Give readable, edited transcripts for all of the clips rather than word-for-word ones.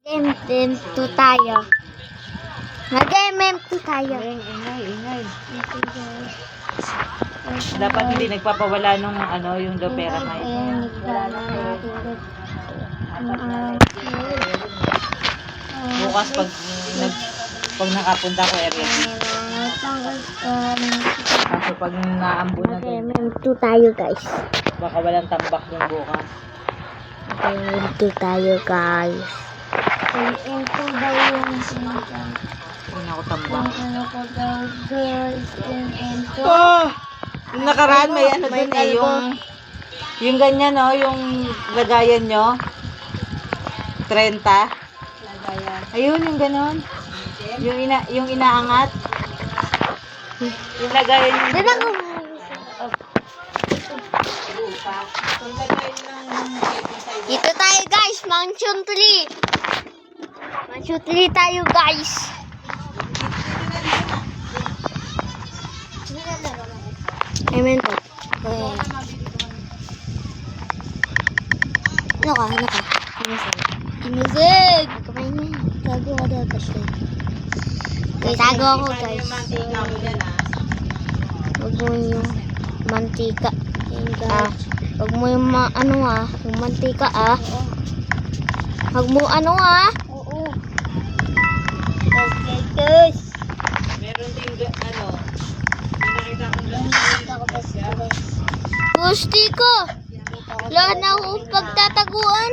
MM2 tayo. Mag-MM2 tayo. Ingay. Dapat hindi nagpapawala nung yung lopera na ito. Bukas pag nakapunta ko area. Kaso pag naambo na to, Mag-MM2 tayo, guys. baka walang tambak yung bukas. Mag-MM2 tayo, guys. MM2 daw yung sinasabi. Hindi ako tambak. Ano ko daw, guys, MM2. Yung nakaraan may dun yung ganyan yung lagayan nyo. 30. Ayun, yung ganon. Yung inaangat. Yung lagayan nyo. Doon ako. Dito tayo, guys. Mansion 3. Mansion 3 tayo, guys. Amen po. Ano ka? Inisig! Kumain niya. Tago ka daw kasi. Tago ako, guys. Huwag mo yung mantika. Huwag mo yung yung mantika, Huwag mo Oo. Guys. Meron din nakita ko Gusti ko. Wala na akong pagtataguan.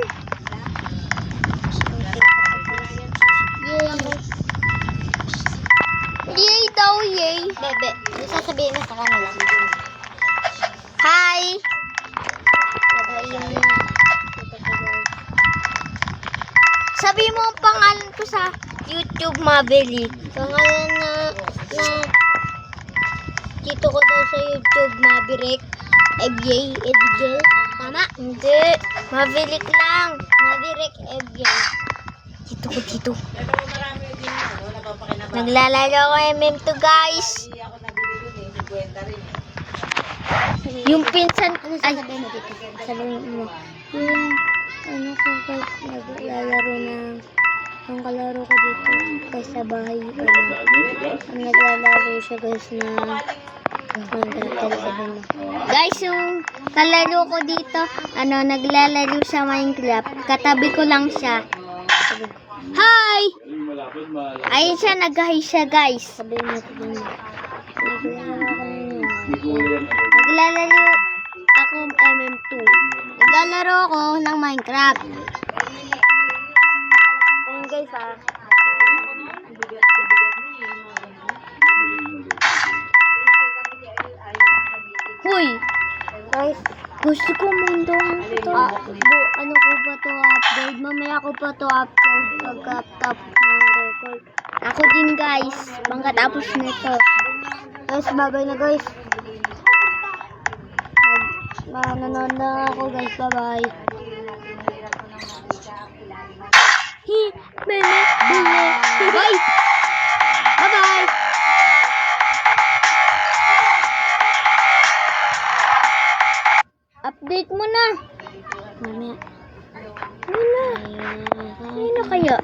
Yay. Yay daw, yay. Bebe, sasabihin mo sa kanila. Hi. Sabi mo ang pangalan ko sa YouTube, Mabeli. Pangalan na dito ko daw sa YouTube, Maverick. Edgel. Tama? Hindi. Maverick lang. Maverick Edgel. Dito. Naglalaro ko MM2, guys. Yung pinsan ko. Sabihin mo dito. Sabihin mo. Yung ko, guys, naglalaro ang kalaro ko dito guys sa bahay. Ang naglalaro siya, guys, na guys, yung kalaro ko dito, naglalaro sa Minecraft. Katabi ko lang siya. Hi! Ayun siya, nag-hi siya, guys. Sabihin mo. Naglalaro ako MM2. Naglalaro ako ng Minecraft. Ayun, guys, Huy! Guys, gusto ko mundong ito. Ano ko ba to upload? Mamaya ko pa to upload pagka-top ng record. Ako din, guys. Pagkatapos nito. Guys, babay na, guys. Nanonood na ako, guys. Bye-bye. Bye! Bye-bye! Update mo na. Mamaya. Ano na kaya?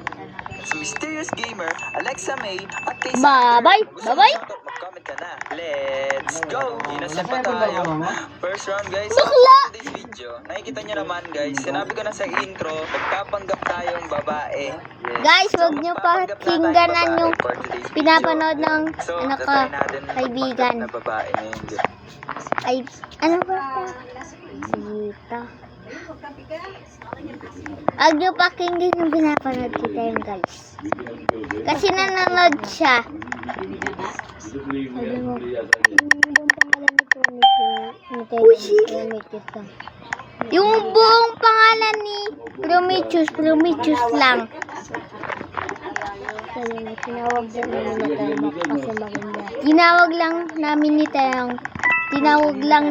Sa Mysterious Gamer, Alexa May, at kay Bye-bye. Bye-bye. Mag-comment ka na. Let's go! Inasal pa tayo. First round, guys. Bakla! So, this video, nakikita nyo naman, guys. Sinabi ko na sa intro, magpapanggap tayong babae. Yes. Guys, huwag nyo pakingganan yung for today's video. pinapanood ng So, ka, tatry natin kaibigan. magpanggap na babae ngayon. Ay, ano ba ito? Sita. Huwag nyo pakinggan yung pinapanood kita yun, guys. Kasi nanonood siya. Sabi mo, yung pangalan ni Prometheus. Yung buong pangalan ni Prometheus lang. Sabi mo, tinawag lang namin ni Tayong kasi maganda. Tinawag lang namin ni Tayong. Tinawag lang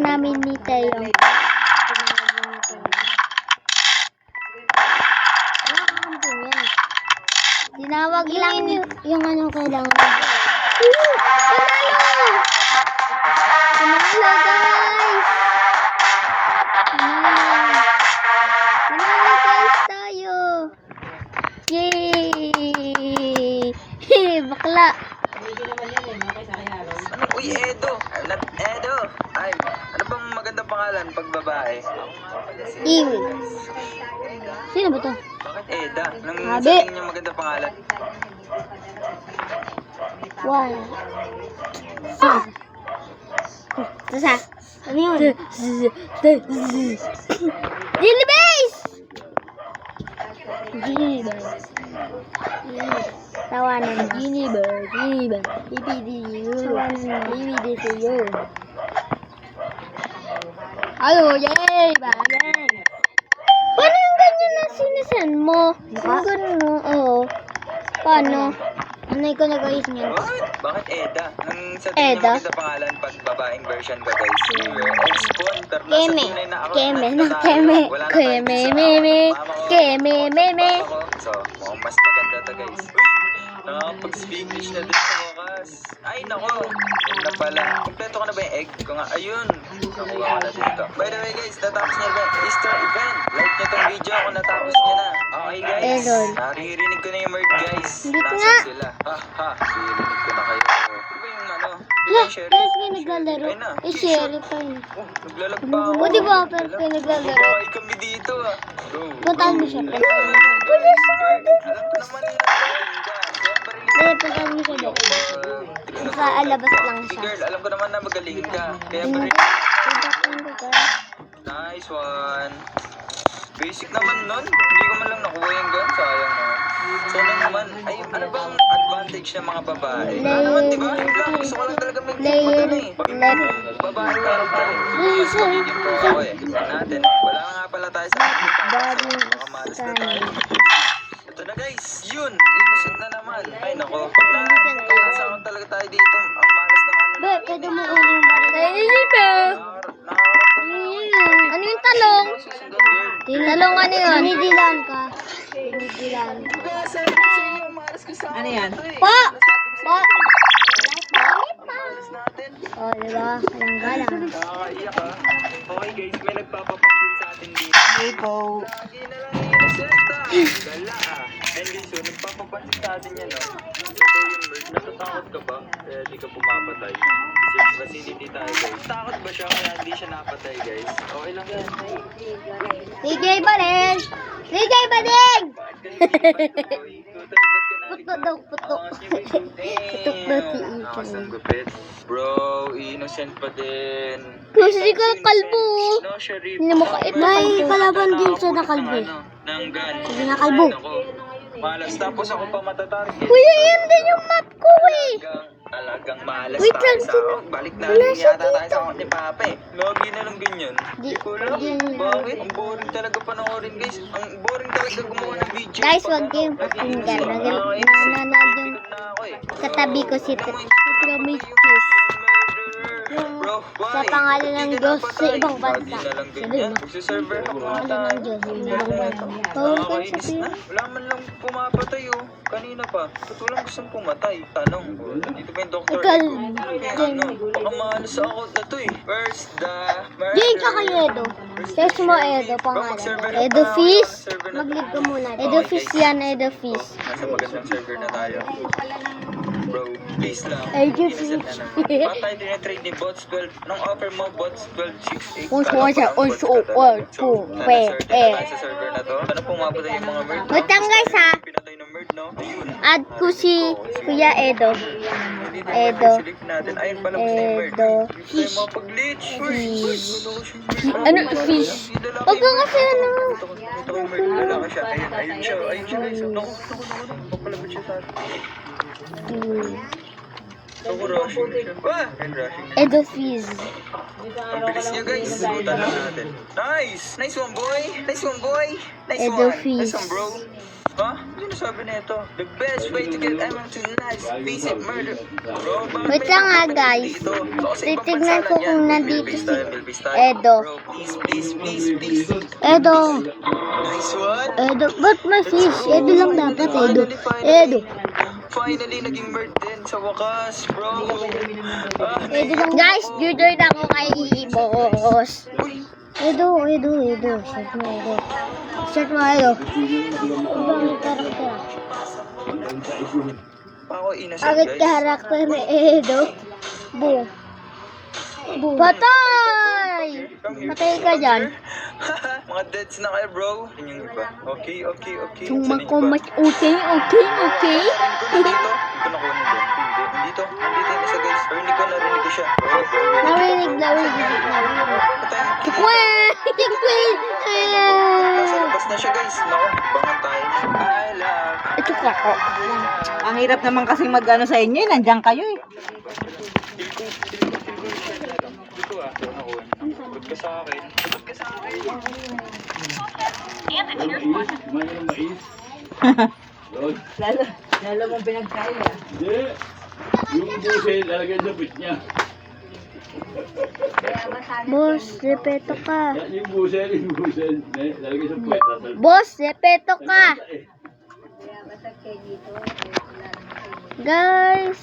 yung kailangan. Panalo, guys! Panalo, guys, tayo! Yay! Uy, Edo. Edo. Ay, ano bang magandang pangalan pag babae? Iwi. Sino ba to? Bakit Eda? Nang Sabi. sa tingin niyo magandang pangalan? One. Sasa. Ano yun? Jelly Base! Jelly Base. Tawanan mo. Jelly Base. Jelly Base. PPDU. PPDU. Halo, yay! Bagay! Paano yung ganyan na sinisan mo? Yung ganun mo, oo. Paano? Ano ko nag-ayos niyan? Bakit Eda? Nang sa tingin niyo Eda? magandang pangalan pag babaeng version ko guys. Ex-con, pero nasa Keme. tunay na ako. Keme na Wala keme. na tayong Keme isa. meme. Mama ko, Keme meme. papa ko. So, mukhang mas maganda to guys. Uy! Nakakapag-English na din sa wakas. Ay, nako. Egg na pala. Kompleto ko na ba yung egg ko nga? Ayun. Nakuha ko na dito. By the way guys, natapos niya ba yung Easter event? Like niyo tong video kung natapos niya na. Okay guys. Elon. Naririnig ko na yung word guys. Dito Nasaan nga. sila? Ha ha. Naririnig ko na kayo. Ano ba yung ano? Di ba Hala, yung sheriff? parang kayo naglalaro. Ayun na. Eh, sheriff pa yun. Oh, naglalagpa ako. O, di ba, parang kayo naglalaro. Babae kami dito ah. Go. Puntahan mo siya. Alam ko naman na magaling ka. Kaya parilin Eh, puntahan mo siya doon. Nakaalabas lang Si siya. girl, alam ko naman na magaling ka. Kaya Hindi. parilin. Puntahan ko ka. Nice one. Basic naman nun. Hindi ko man lang nakuha yung gun. Sayang naman. Sana naman. Ay, ano bang advantage ng mga babae? Wala naman, di ba? Yun lang. Gusto ko lang talaga may magano eh. Pag babae character eh. Mas magiging pro ako eh. Tignan natin. Wala na nga pala tayo sa ating Daddy, baka malas na tayo. Ito na guys. Yun. Innocent na naman. Ay nako. Pag nakakasama talaga tayo dito. Ang malas ng ano. Be, pwede mo uling balik. Ay, hindi ba? Ano yung talong? Susundan girl. Talong ano yun? Dinidilan ka. Dinidilan ka. Ano yan? Pa! Pa! Malas natin. O, diba? Galang-galang. Nakakaiyak ah. Okay guys, may nagpapapansin sa atin dito. Hey po. Lagi na lang innocent ah. Gala ah. And guys, so nagpapapansin sa atin yan oh. Ito yung bird. Natatakot ka ba? Kaya di ka pumapatay. Search facility tayo guys. Takot ba siya kaya hindi siya napatay guys? Okay lang yan. DJ Bading! DJ Bading! Puto daw, puto. Putok daw si Ethan. gupit. Bro, innocent pa din. Kasi ka kalbo. No, Sharif. Hindi mo ka- may kalaban din siya na kalbo. Ng gun. Sige na, kalbo. Ako, malas. Tapos ako pa matatarget. Kuya, yan din yung map ko eh. Talagang malas Wait tayo lang, sa sino- account. Balik na wala rin siya yata tayo sa account ni Papa eh. Lagi na lang ganyan. Di- Di ko alam. di- Bakit? Ang boring talaga panoorin guys. Ang boring talaga gumawa ng video. Guys, Pag wag ano, kayong lagi pakinggan. yung- Nanonood yung Pagod na ako eh. katabi ko si Alam mo, Prometheus. Bro, Sa why? pangalan ng Hindi ka Diyos sa napatay. ibang bansa. Lagi na lang Sabi ganyan. mo. Magsiserver ako mga Pangalan tayo. ng Diyos sa ibang bansa. Nakakainis na. Wala man lang pumapatay oh. Kanina pa. Ba't walang gustong pumatay? Tanong. Dito pa yung doktor. Ikaw. Ano? Baka mahal sa account na to eh. First the murder. Yun ka kay Edo. Search mo Edo pangalan. Edo Fish. Mag-leave ka muna. Edo Fish yan, Edo Fish. Nasa magandang server na tayo. Bro, please lang. Edo Innocent na Fish. naman. Bakit tayo tinatrade ni Bots 12? Nung offer mo, Bots 1268. Sa server na to. Sana pumapatay yung mga bird. Wait lang guys ha. Pinatay ng bird, no? Ayun. Add ko si Kuya Edo. Edo. Select natin. Ayun pala gusto yung bird. Edo. Hindi tayo mapag-glitch. Fish. Ano? Fish. Huwag ka kasi ano. Ito yung bird. Lalaki siya. Ayun siya. Ayun siya guys. Naku. Papalabot siya sa atin. Naku, rushing siya. Ayun, rushing. Edo Fish. Ang bilis niya guys. Sugutan lang natin. Nice! Nice one boy! Nice one boy! Nice Edo one! Nice Fish. one bro! Ha? Ano sabi na ito? The best way to get MM to nice visit murder. Bro, bakit Wait may lang ha, mga guys. dito? Baka sa ibang Titignan bansa ko lang yan. kung nandito Milbis si tayo, Milbis tayo. Edo. Bro, please, please, please, please. Edo. Nice one! Edo. Ba't may fish? Edo lang dapat, Edo. Edo. Finally, naging bird din sa wakas, bro. Edo lang. Guys, join ako kay Boss. Uy, Edo. Search mo Edo. Search mo Edo. Ibang karakter. ako innocent Agad guys. karakter ni Edo. Bu. Patay! Patay ka dyan. Mga deads na kayo, bro. Yun yung iba. Okay. Suma Saan yung ko iba? mas okay. Nandito? Hindi ko nakuha nito. Hindi. Nandito yung isa, guys. Narinig ko siya. Narinig. Patay mo. Kwek! Nasa labas na siya, guys. Naku, bangan tayo. I love. Ito ka ko. Ang hirap naman kasi mag-ano sa inyo, nandiyan kayo eh. Dito ako. Good ka sa akin. Lalo mong pinagkaya. Hindi. Yung busil, lalagay sa pit niya. Boss, repeto ka. Yan yung busil. Lalagay sa pit. Boss, repeto ka. Guys,